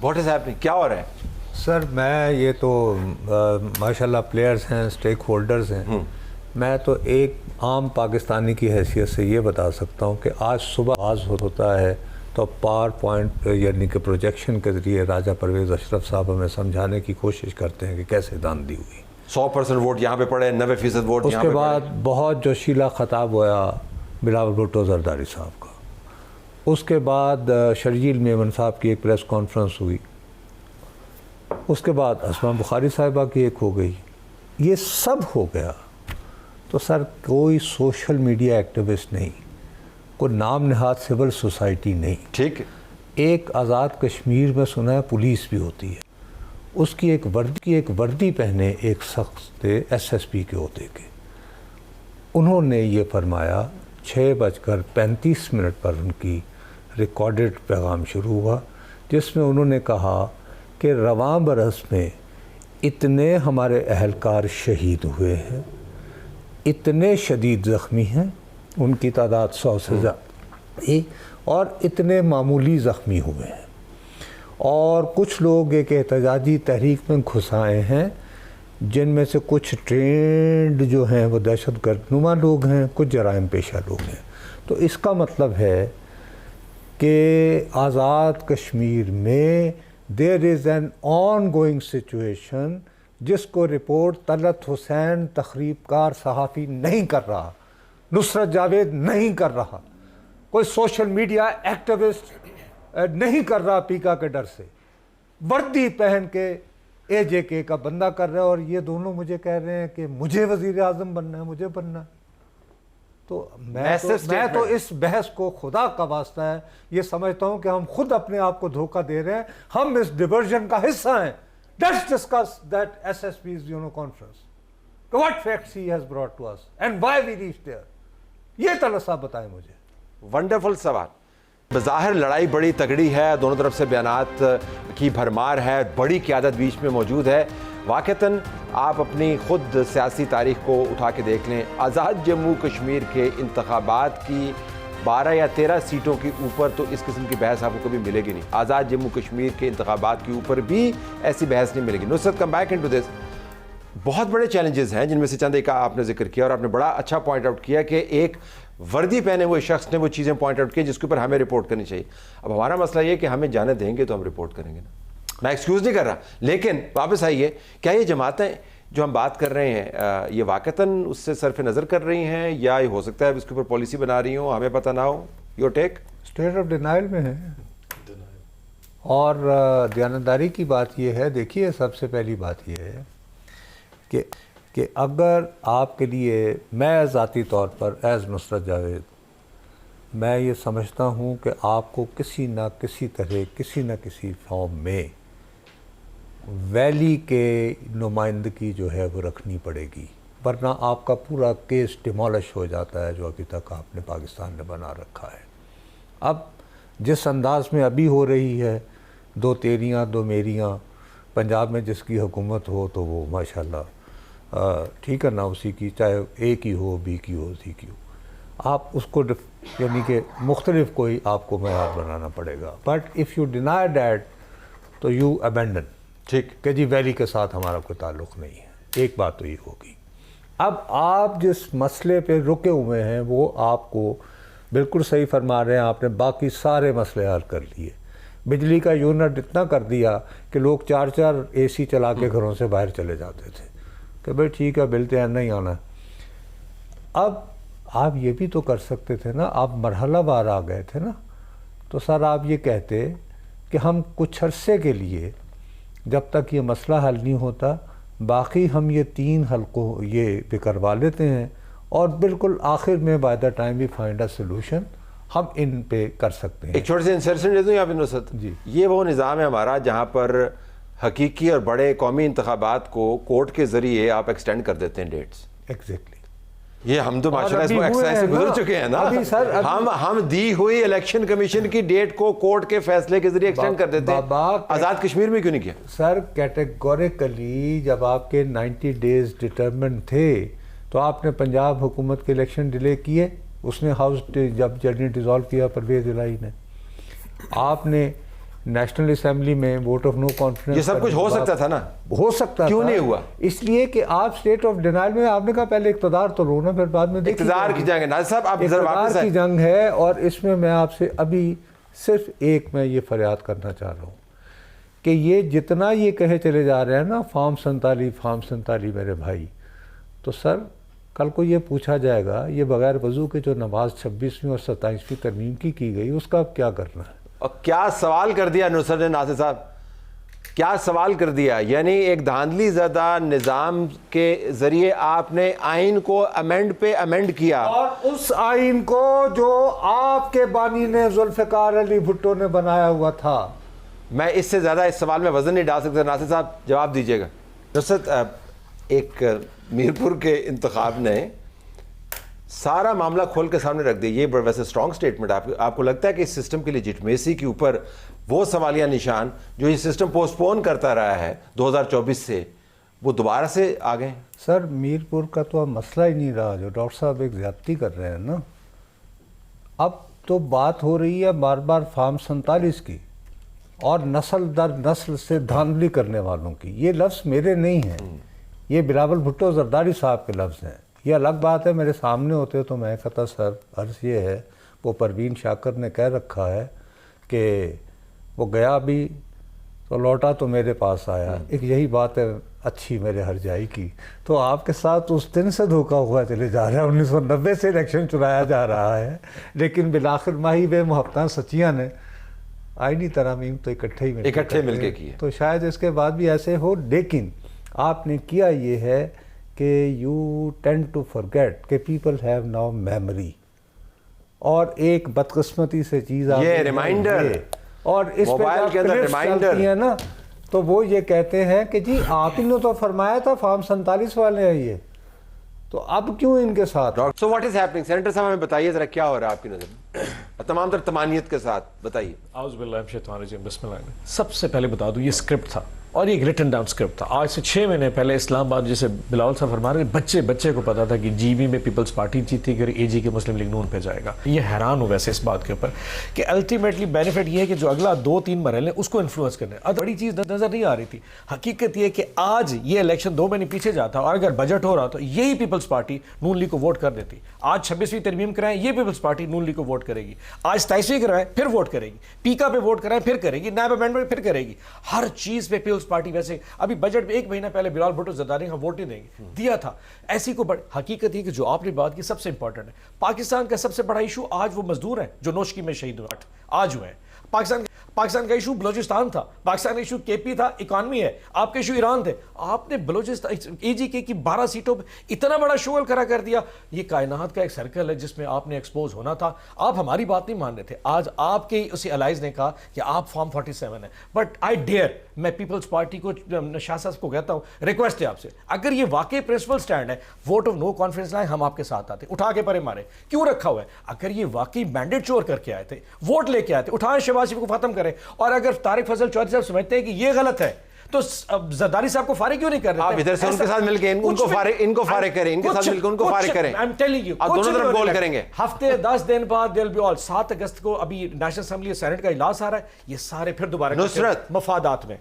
What is happening? کیا ہو رہا ہے؟ سر میں یہ تو ماشاءاللہ پلیئرز ہیں، اسٹیک ہولڈرز ہیں، میں تو ایک عام پاکستانی کی حیثیت سے یہ بتا سکتا ہوں کہ آج صبح آغاز ہوتا ہے تو پاور پوائنٹ یعنی کہ پروجیکشن کے ذریعے راجہ پرویز اشرف صاحب ہمیں سمجھانے کی کوشش کرتے ہیں کہ کیسے داندھی ہوئی. 100% ووٹ یہاں پہ پڑے، 90% ووٹ اس کے بعد بہت جوشیلا خطاب ہوا بلاول بھٹو زرداری صاحب کا. اس کے بعد شرجیل میمن صاحب کی ایک پریس کانفرنس ہوئی. اس کے بعد اسما بخاری صاحبہ کی ایک ہو گئی. یہ سب ہو گیا تو سر کوئی سوشل میڈیا ایکٹیوسٹ نہیں، کوئی نام نہاد سول سوسائٹی نہیں. ٹھیک. ایک آزاد کشمیر میں سنا ہے پولیس بھی ہوتی ہے. اس کی ایک وردی پہنے ایک شخص تھے SSP کے عہدے کے. انہوں نے یہ فرمایا 6:35 پر ان کی ریکارڈڈ پیغام شروع ہوا، جس میں انہوں نے کہا کہ رواں برس میں اتنے ہمارے اہلکار شہید ہوئے ہیں، اتنے شدید زخمی ہیں، ان کی تعداد 100 سے زیادہ، اور اتنے معمولی زخمی ہوئے ہیں، اور کچھ لوگ ایک احتجاجی تحریک میں گھسائے ہیں جن میں سے کچھ ٹرینڈ جو ہیں وہ دہشت گرد نما لوگ ہیں، کچھ جرائم پیشہ لوگ ہیں. تو اس کا مطلب ہے کہ آزاد کشمیر میں there is an on going situation جس کو رپورٹ طلعت حسین تخریب کار صحافی نہیں کر رہا، نصرت جاوید نہیں کر رہا، کوئی سوشل میڈیا ایکٹیوسٹ نہیں کر رہا پیکا کے ڈر سے، وردی پہن کے AJK کا بندہ کر رہا ہے. اور یہ دونوں مجھے کہہ رہے ہیں کہ مجھے وزیر اعظم بننا ہے، مجھے بننا ہے. تو میں تو اس بحث کو خدا کا واسطہ ہے یہ سمجھتا ہوں کہ ہم خود اپنے آپ کو دھوکہ دے رہے ہیں. ہم اس ڈیورژن کا حصہ ہیں. Let's discuss that SSP's conference. What facts he has brought to us and why we reached there. یہ طلعت صاحب بتائیں مجھے. ونڈرفل سوال. بظاہر لڑائی بڑی تگڑی ہے، دونوں طرف سے بیانات کی بھرمار ہے، بڑی قیادت بیچ میں موجود ہے. واقعتاً آپ اپنی خود سیاسی تاریخ کو اٹھا کے دیکھ لیں، آزاد جموں کشمیر کے انتخابات کی 12 یا 13 سیٹوں کے اوپر تو اس قسم کی بحث آپ کو کبھی ملے گی نہیں. آزاد جموں کشمیر کے انتخابات کے اوپر بھی ایسی بحث نہیں ملے گی. نصرت کم بیک انٹو دس. بہت بڑے چیلنجز ہیں جن میں سے چند ایک آپ نے ذکر کیا، اور آپ نے بڑا اچھا پوائنٹ آؤٹ کیا کہ ایک وردی پہنے ہوئے شخص نے وہ چیزیں پوائنٹ آؤٹ کی جس کے اوپر ہمیں رپورٹ کرنی چاہیے. اب ہمارا مسئلہ یہ کہ ہمیں جانے دیں گے تو ہم رپورٹ کریں گے نا. میں ایکسکیوز نہیں کر رہا، لیکن واپس آئیے، کیا یہ جماعتیں جو ہم بات کر رہے ہیں یہ واقعتاً اس سے صرف نظر کر رہی ہیں، یا یہ ہو سکتا ہے اس کے اوپر پالیسی بنا رہی ہوں، ہمیں پتہ نہ ہو؟ Your take. State of denial میں ہے. اور دیانتداری کی بات یہ ہے، دیکھیے سب سے پہلی بات یہ ہے کہ اگر آپ کے لیے، میں ذاتی طور پر ایز نصرت جاوید، میں یہ سمجھتا ہوں کہ آپ کو کسی نہ کسی طرح، کسی نہ کسی فارم میں ویلی کے نمائندگی جو ہے وہ رکھنی پڑے گی، ورنہ آپ کا پورا کیس ڈیمالش ہو جاتا ہے جو ابھی تک آپ نے پاکستان نے بنا رکھا ہے. اب جس انداز میں ابھی ہو رہی ہے، 2 تیریاں 2 میریاں، پنجاب میں جس کی حکومت ہو تو وہ ماشاءاللہ ٹھیک ہے نا، اسی کی، چاہے A کی ہو، B کی ہو، C کی ہو، آپ اس کو یعنی کہ مختلف کوئی آپ کو معیار بنانا پڑے گا. But if you deny that تو یو ابینڈن، ٹھیک کہ جی ویلی کے ساتھ ہمارا کوئی تعلق نہیں ہے. ایک بات تو یہ ہوگی. اب آپ جس مسئلے پہ رکے ہوئے ہیں وہ آپ کو بالکل صحیح فرما رہے ہیں، آپ نے باقی سارے مسئلے حل کر لیے. بجلی کا یونٹ اتنا کر دیا کہ لوگ 4 AC چلا کے گھروں سے باہر چلے جاتے تھے کہ بھئی ٹھیک ہے بل تو نہیں آنا. اب آپ یہ بھی تو کر سکتے تھے نا، آپ مرحلہ وار آ گئے تھے نا. تو سر آپ یہ کہتے کہ ہم کچھ عرصے کے لیے جب تک یہ مسئلہ حل نہیں ہوتا، باقی ہم یہ 3 حلقوں یہ بھی کروا لیتے ہیں، اور بالکل آخر میں by the time we find a solution ہم ان پہ کر سکتے ہیں. ایک چھوٹی سی انسرشن دے دوں یہاں پہ نصرت. جی. یہ وہ نظام ہے ہمارا جہاں پر حقیقی اور بڑے قومی انتخابات کو کورٹ کے ذریعے آپ ایکسٹینڈ کر دیتے ہیں ڈیٹس. ایگزیکٹلی. یہ ہم تو ماشاءاللہ اس کو ایکسرسائز سے گزر چکے ہیں نا. ہم دی ہوئی الیکشن کمیشن کی ڈیٹ کو کورٹ کے فیصلے کے ذریعے ایکسٹینڈ کر دیتے ہیں. آزاد کشمیر میں کیوں نہیں کیا؟ سر کیٹیگوریکلی جب آپ کے 90 days ڈٹرمنٹ تھے تو آپ نے پنجاب حکومت کے الیکشن ڈیلے کیے. اس نے ہاؤس جب جنرل ڈیزالو کیا پرویز الہی نے، آپ نے نیشنل اسمبلی میں ووٹ آف نو کانفیڈنس. یہ سب کچھ ہو سکتا تھا نا, ہو سکتا تھا, کیوں نہیں ہوا؟ اس لیے کہ آپ اسٹیٹ آف ڈینائل میں, آپ نے کہا پہلے اقتدار تو لو نا, پھر بعد میں اقتدار کی جنگ ہے ناصر صاحب, آپ ذرا واپس اقتدار کی جنگ ہے. اور اس میں آپ سے ابھی صرف ایک میں یہ فریاد کرنا چاہ رہا ہوں کہ یہ جتنا یہ کہے چلے جا رہے ہیں نا فارم 47 میرے بھائی, تو سر کل کو یہ پوچھا جائے گا یہ بغیر وضو کے جو نماز 26ویں اور 27ویں ترمیم کی گئی اس کا اب کیا کرنا ہے؟ اور کیا سوال کر دیا نصرت نے ناصر صاحب, کیا سوال کر دیا. یعنی ایک دھاندلی زدہ نظام کے ذریعے آپ نے آئین کو امینڈ پہ امینڈ کیا, اور اس آئین کو جو آپ کے بانی نے ذوالفقار علی بھٹو نے بنایا ہوا تھا. میں اس سے زیادہ اس سوال میں وزن نہیں ڈال سکتا. ناصر صاحب جواب دیجیے گا. نصرت, ایک میرپور کے انتخاب نے سارا معاملہ کھول کے سامنے رکھ دیا. یہ ویسے سٹرانگ سٹیٹمنٹ. آپ کو لگتا ہے کہ اس سسٹم کی لیجٹمیسی کے اوپر وہ سوالیہ نشان جو یہ سسٹم پوسٹ پون کرتا رہا ہے 2024 سے, وہ دوبارہ سے آ گئے؟ سر میرپور کا تو اب مسئلہ ہی نہیں رہا, جو ڈاکٹر صاحب ایک زیادتی کر رہے ہیں نا. اب تو بات ہو رہی ہے بار بار فارم 47 کی اور نسل در نسل سے دھاندلی کرنے والوں کی. یہ لفظ میرے نہیں ہیں, یہ بلاول بھٹو زرداری صاحب کے لفظ ہیں. یہ الگ بات ہے میرے سامنے ہوتے تو میں کہتا سر عرض یہ ہے, وہ پروین شاکر نے کہہ رکھا ہے کہ وہ گیا بھی تو لوٹا تو میرے پاس آیا. ایک یہی بات ہے اچھی میرے ہر جائی کی. تو آپ کے ساتھ اس دن سے دھوکا ہوا چلے جا رہا ہے, 1990 سے الیکشن چلایا جا رہا ہے, لیکن بالآخر ماہی بے محبتاں سچیاں نے آئینی ترامیم تو اکٹھے مل کے کیے. تو شاید اس کے بعد بھی ایسے ہو, لیکن آپ نے کیا یہ ہے کہ یو ٹینڈ ٹو فرگیٹ کہ پیپل ہیو ناؤ میموری. اور ایک بدقسمتی سے چیز یہ ریمائنڈر, اور اس موبائل کے اندر ریمائنڈر ہے نا, تو وہ یہ کہتے ہیں کہ جی آپ نے تو فرمایا تھا فارم 47 والے ہیں یہ, تو اب کیوں ان کے ساتھ؟ So what is happening? Senator صاحب ہمیں بتائیے ذرا کیا ہو رہا ہے آپ کی نظر میں, تمام تر تمانیت کے ساتھ بتائیے. اعوذ باللہ من الشیطان الرجیم, بسم اللہ. سب سے پہلے بتا دوں یہ اسکرپٹ تھا اور یہ ایک ریٹن ڈاؤن اسکرپٹ تھا. آج سے 6 مہینے پہلے اسلام آباد, جیسے بلاول صاحب فرما رہے ہیں, بچے کو پتا تھا کہ جی بی میں پیپلز پارٹی جیتی کہ اے جی کے مسلم لیگ نون پہ جائے گا. یہ حیران ہوں ویسے اس بات کے اوپر کہ الٹیمیٹلی بینیفٹ یہ ہے کہ جو اگلا 2-3 مرحلے اس کو انفلوئنس کرنے. بڑی چیز نظر نہیں آ رہی تھی. حقیقت یہ کہ آج یہ الیکشن 2 مہینے پیچھے جاتا اور اگر بجٹ ہو رہا تو یہی پیپلز پارٹی نون لیگ کو ووٹ کر دیتی. آج 26ویں ترمیم کرائیں, یہ پیپلز پارٹی نون لیگ کو ووٹ کرے گی. آج 27ویں کرائیں, پھر ووٹ کرے گی. پیکا پہ ووٹ کرائیں, پھر کرے گی. نیب امینڈمنٹ پھر کرے گی. ہر چیز پہ پیپلز پارٹی ویسے ابھی بجٹ میں 1 مہینہ پہلے بلاول بھٹو زرداری ہم ووٹ نہیں دیں گے دیا تھا. ایسی کو حقیقت یہ کہ جو آپ نے بات کی سب سے امپورٹنٹ ہے, پاکستان کا سب سے بڑا ایشو آج وہ مزدور ہیں جو نوشکی میں شہید ہوئے آج ہوئے ہیں. پاکستان کا ایشو بلوچستان تھا, پاکستان کا ایشو کے پی تھا, اکانومی ہے. آپ کے ایشو ایران تھے. آپ نے بلوچستان اے جی کے کی 12 سیٹوں پہ اتنا بڑا شغل کھڑا کر دیا. یہ کائنات کا ایک سرکل ہے جس میں آپ نے ایکسپوز ہونا تھا. آپ ہماری بات نہیں مان رہے تھے. آج آپ کے اسی الائز نے کہا کہ آپ فارم 47 ہیں. بٹ آئی ڈیئر, میں پیپلز پارٹی کو, شاہ صاحب کو کہتا ہوں, ریکویسٹ ہے آپ سے, اگر یہ واقعی پرنسپل سٹینڈ ہے, ووٹ آف نو کانفیڈنس لائیں, ہم آپ کے ساتھ آتے. اٹھا کے پرے مارے کیوں رکھا ہوا ہے؟ اگر یہ واقعی مینڈیٹ چور کر کے آئے تھے, ووٹ لے کے آئے تھے, اٹھائیں شہباز شریف کو ختم کریں. اور اگر طارق فضل چودھری صاحب سمجھتے ہیں کہ یہ غلط ہے تو زرداری صاحب کو فارغ کیوں نہیں کر رہے؟ آپ ادھر سے ان کے ساتھ مل کے ان کو فارغ کریں, ان کے ساتھ مل کے ان کو فارغ کریں. آپ دونوں طرف گول کریں گے. ہفتے 10 دن بعد دل بھی, اور 7 اگست کو ابھی نیشنل اسمبلی سینٹ کا اجلاس آ رہا ہے. یہ سارے پھر دوبارہ نصرت مفادات میں